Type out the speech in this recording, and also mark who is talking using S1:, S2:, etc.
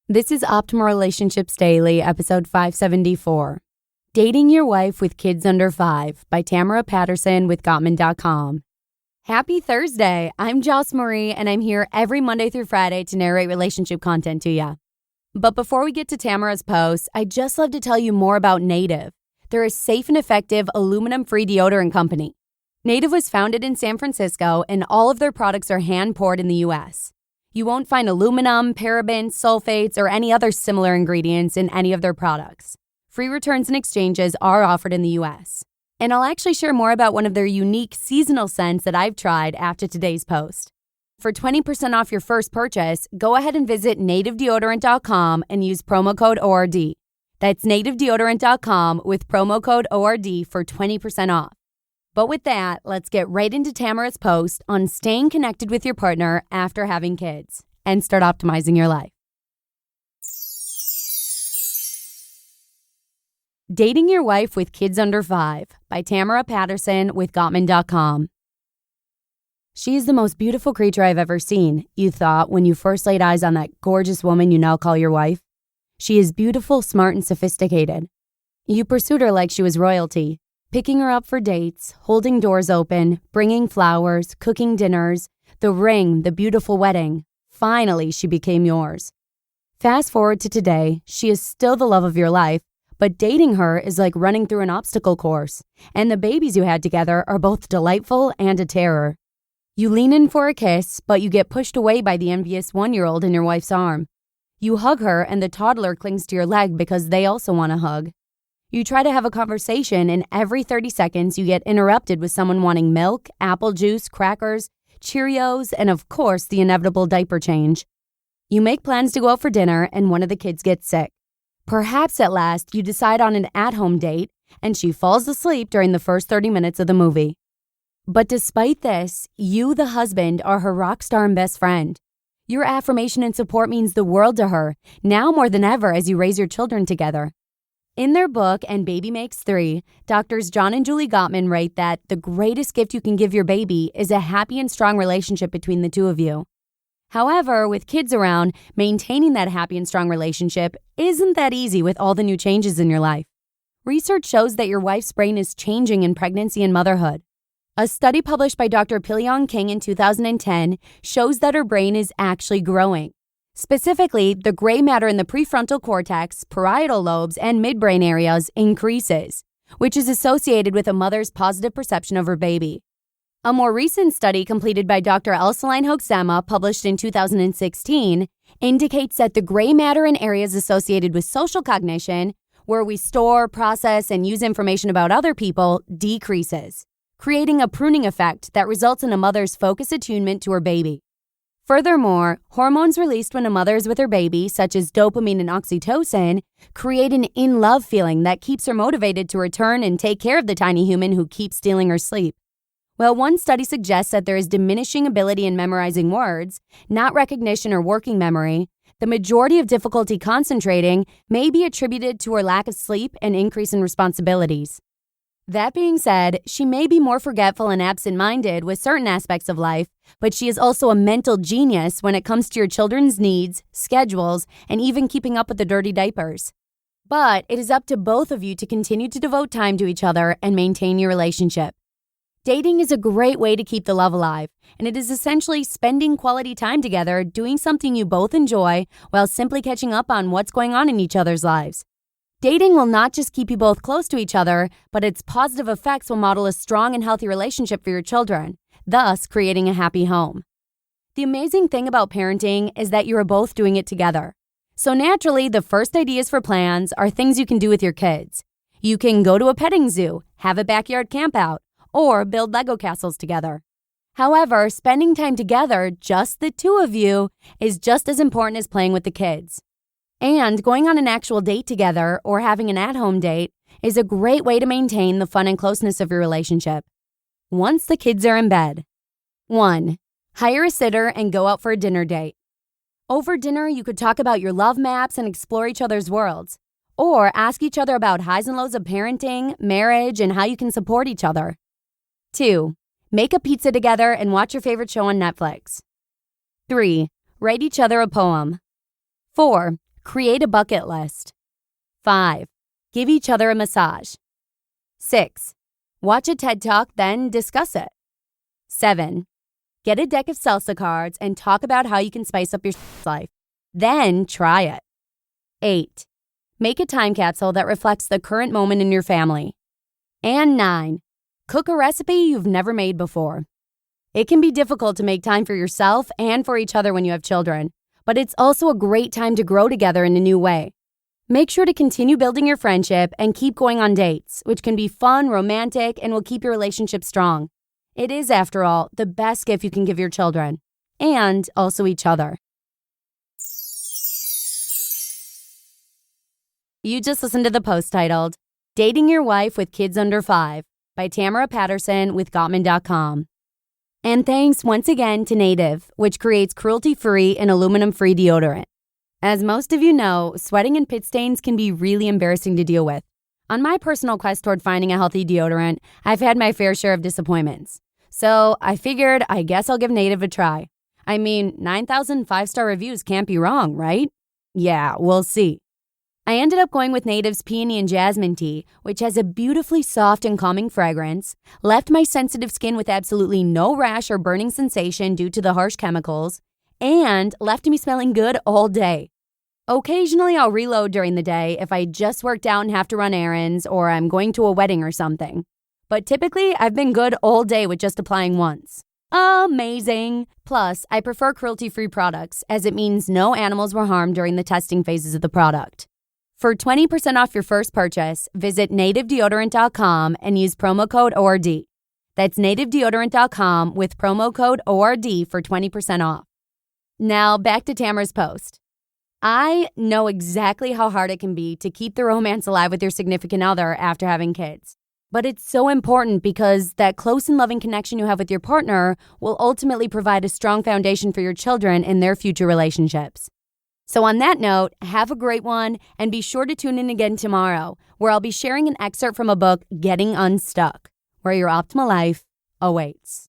S1: This is Optimal Relationships Daily, episode 574. Dating Your Wife with Kids Under 5 by Tamara Patterson with Gottman.com. Happy Thursday. I'm Joss Marie, and I'm here every Monday through Friday to narrate relationship content to you. But before we get to Tamaras Post, I'd just love to tell you more about Native. They're a safe and effective aluminum-free deodorant company. Native was founded in San Francisco, and all of their products are hand-poured in the U.S. You won't find aluminum, parabens, sulfates, or any other similar ingredients in any of their products. Free returns and exchanges are offered in the U.S. And I'll actually share more about one of their unique seasonal scents that I've tried after today's post. For 20% off your first purchase, go ahead and visit nativedeodorant.com and use promo code ORD. That's nativedeodorant.com with promo code ORD for 20% off. But with that, let's get right into Tamara's post on staying connected with your partner after having kids and start optimizing your life. Dating Your Wife with Kids Under 5 by Tamara Patterson with Gottman.com. She is the most beautiful creature I've ever seen, you thought when you first laid eyes on that gorgeous woman you now call your wife. She is beautiful, smart, and sophisticated. You pursued her like she was royalty, picking her up for dates, holding doors open, bringing flowers, cooking dinners, the ring, the beautiful wedding. Finally, she became yours. Fast forward to today, she is still the love of your life, but dating her is like running through an obstacle course, and the babies you had together are both delightful and a terror. You lean in for a kiss, but you get pushed away by the envious 1-year-old in your wife's arm. You hug her, and the toddler clings to your leg because they also want a hug. You try to have a conversation, and every 30 seconds you get interrupted with someone wanting milk, apple juice, crackers, Cheerios, and of course, the inevitable diaper change. You make plans to go out for dinner, and one of the kids gets sick. Perhaps at last you decide on an at-home date, and she falls asleep during the first 30 minutes of the movie. But despite this, you, the husband, are her rock star and best friend. Your affirmation and support means the world to her, now more than ever as you raise your children together. In their book, And Baby Makes Three, Doctors John and Julie Gottman write that the greatest gift you can give your baby is a happy and strong relationship between the two of you. However, with kids around, maintaining that happy and strong relationship isn't that easy with all the new changes in your life. Research shows that your wife's brain is changing in pregnancy and motherhood. A study published by Dr. Pilion King in 2010 shows that her brain is actually growing. Specifically, the gray matter in the prefrontal cortex, parietal lobes, and midbrain areas increases, which is associated with a mother's positive perception of her baby. A more recent study completed by Dr. Elsaline Hoeksema, published in 2016, indicates that the gray matter in areas associated with social cognition, where we store, process, and use information about other people, decreases, creating a pruning effect that results in a mother's focused attunement to her baby. Furthermore, hormones released when a mother is with her baby, such as dopamine and oxytocin, create an in-love feeling that keeps her motivated to return and take care of the tiny human who keeps stealing her sleep. While one study suggests that there is diminishing ability in memorizing words, not recognition or working memory, the majority of difficulty concentrating may be attributed to her lack of sleep and increase in responsibilities. That being said, she may be more forgetful and absent-minded with certain aspects of life, but she is also a mental genius when it comes to your children's needs, schedules, and even keeping up with the dirty diapers. But it is up to both of you to continue to devote time to each other and maintain your relationship. Dating is a great way to keep the love alive, and it is essentially spending quality time together doing something you both enjoy while simply catching up on what's going on in each other's lives. Dating will not just keep you both close to each other, but its positive effects will model a strong and healthy relationship for your children, thus creating a happy home. The amazing thing about parenting is that you are both doing it together. So naturally, the first ideas for plans are things you can do with your kids. You can go to a petting zoo, have a backyard campout, or build Lego castles together. However, spending time together, just the two of you, is just as important as playing with the kids. And going on an actual date together or having an at-home date is a great way to maintain the fun and closeness of your relationship. Once the kids are in bed. 1. Hire a sitter and go out for a dinner date. Over dinner, you could talk about your love maps and explore each other's worlds. Or ask each other about highs and lows of parenting, marriage, and how you can support each other. 2. Make a pizza together and watch your favorite show on Netflix. 3. Write each other a poem. 4. Create a bucket list. 5. Give each other a massage. 6. Watch a TED Talk, then discuss it. 7. Get a deck of salsa cards and talk about how you can spice up your life. Then try it. 8. Make a time capsule that reflects the current moment in your family. And 9. Cook a recipe you've never made before. It can be difficult to make time for yourself and for each other when you have children, but it's also a great time to grow together in a new way. Make sure to continue building your friendship and keep going on dates, which can be fun, romantic, and will keep your relationship strong. It is, after all, the best gift you can give your children, and also each other. You just listened to the post titled, Dating Your Wife with Kids Under 5 by Tamara Patterson with Gottman.com. And thanks once again to Native, which creates cruelty-free and aluminum-free deodorant. As most of you know, sweating and pit stains can be really embarrassing to deal with. On my personal quest toward finding a healthy deodorant, I've had my fair share of disappointments. So I figured I guess I'll give Native a try. I mean, 9,000 5-star reviews can't be wrong, right? Yeah, we'll see. I ended up going with Native's Peony and Jasmine Tea, which has a beautifully soft and calming fragrance, left my sensitive skin with absolutely no rash or burning sensation due to the harsh chemicals, and left me smelling good all day. Occasionally, I'll reload during the day if I just worked out and have to run errands or I'm going to a wedding or something. But typically, I've been good all day with just applying once. Amazing! Plus, I prefer cruelty-free products as it means no animals were harmed during the testing phases of the product. For 20% off your first purchase, visit nativedeodorant.com and use promo code ORD. That's nativedeodorant.com with promo code ORD for 20% off. Now, back to Tamaras Post. I know exactly how hard it can be to keep the romance alive with your significant other after having kids. But it's so important because that close and loving connection you have with your partner will ultimately provide a strong foundation for your children in their future relationships. So on that note, have a great one and be sure to tune in again tomorrow, where I'll be sharing an excerpt from a book, Getting Unstuck, where your optimal life awaits.